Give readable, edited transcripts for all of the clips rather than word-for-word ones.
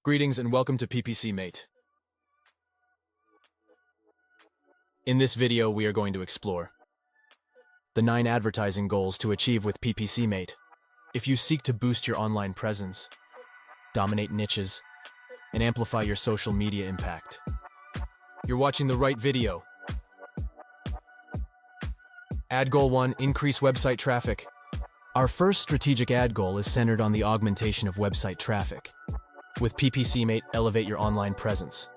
Greetings and welcome to PPCmate. In this video, we are going to explore the 9 advertising goals to achieve with PPCmate. If you seek to boost your online presence, dominate niches, and amplify your social media impact, you're watching the right video. Ad Goal 1, increase website traffic. Our first strategic ad goal is centered on the augmentation of website traffic. With PPCmate, elevate your online presence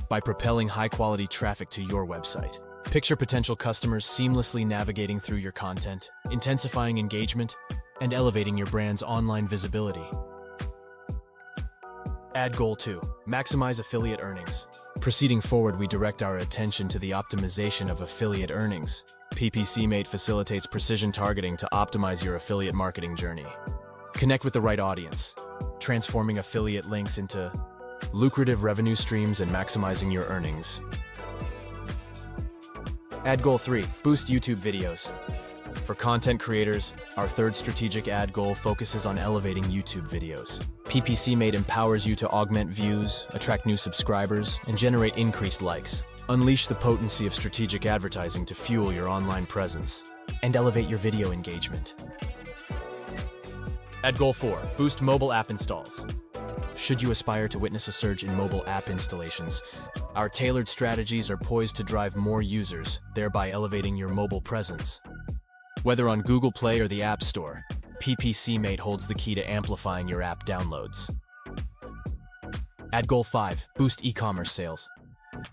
by propelling high-quality traffic to your website. Picture potential customers seamlessly navigating through your content, intensifying engagement, and elevating your brand's online visibility. Ad Goal 2, maximize affiliate earnings. Proceeding forward, we direct our attention to the optimization of affiliate earnings. PPCmate facilitates precision targeting to optimize your affiliate marketing journey. Connect with the right audience, transforming affiliate links into lucrative revenue streams and maximizing your earnings. Ad Goal 3, boost YouTube videos. For content creators, our third strategic ad goal focuses on elevating YouTube videos. PPCmate empowers you to augment views, attract new subscribers, and generate increased likes. Unleash the potency of strategic advertising to fuel your online presence and elevate your video engagement. Ad Goal 4, boost mobile app installs. Should you aspire to witness a surge in mobile app installations, our tailored strategies are poised to drive more users, thereby elevating your mobile presence. Whether on Google Play or the App Store, PPCmate holds the key to amplifying your app downloads. Ad Goal 5, boost e-commerce sales.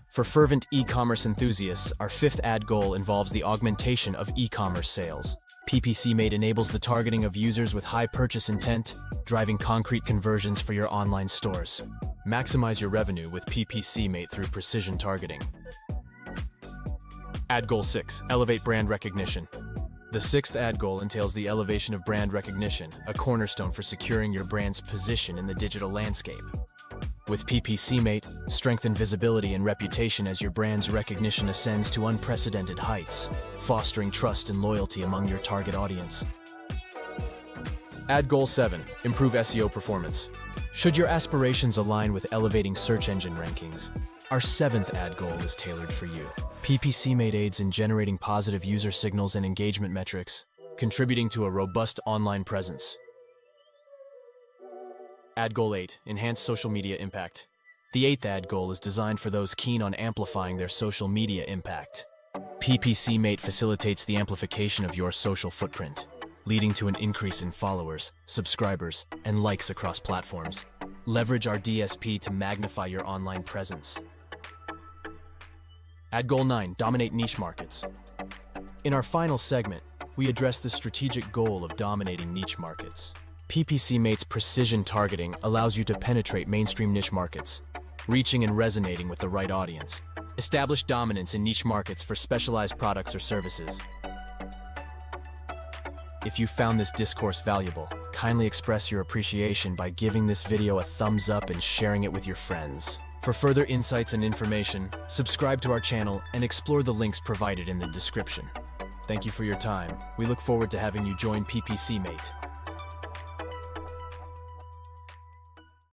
For fervent e-commerce enthusiasts, our fifth ad goal involves the augmentation of e-commerce sales. PPCmate enables the targeting of users with high purchase intent, driving concrete conversions for your online stores. Maximize your revenue with PPCmate through precision targeting. Ad Goal 6, elevate brand recognition. The sixth ad goal entails the elevation of brand recognition, a cornerstone for securing your brand's position in the digital landscape. With PPCmate, strengthen visibility and reputation as your brand's recognition ascends to unprecedented heights, fostering trust and loyalty among your target audience. Ad Goal 7, improve SEO performance. Should your aspirations align with elevating search engine rankings, our seventh ad goal is tailored for you. PPCmate aids in generating positive user signals and engagement metrics, contributing to a robust online presence. Ad Goal 8, enhance social media impact. The eighth ad goal is designed for those keen on amplifying their social media impact. PPCmate facilitates the amplification of your social footprint, leading to an increase in followers, subscribers, and likes across platforms. Leverage our DSP to magnify your online presence. Ad Goal 9, dominate niche markets. In our final segment, we address the strategic goal of dominating niche markets. PPCmate's precision targeting allows you to penetrate mainstream niche markets, reaching and resonating with the right audience. Establish dominance in niche markets for specialized products or services. If you found this discourse valuable, kindly express your appreciation by giving this video a thumbs up and sharing it with your friends. For further insights and information, subscribe to our channel and explore the links provided in the description. Thank you for your time. We look forward to having you join PPCmate.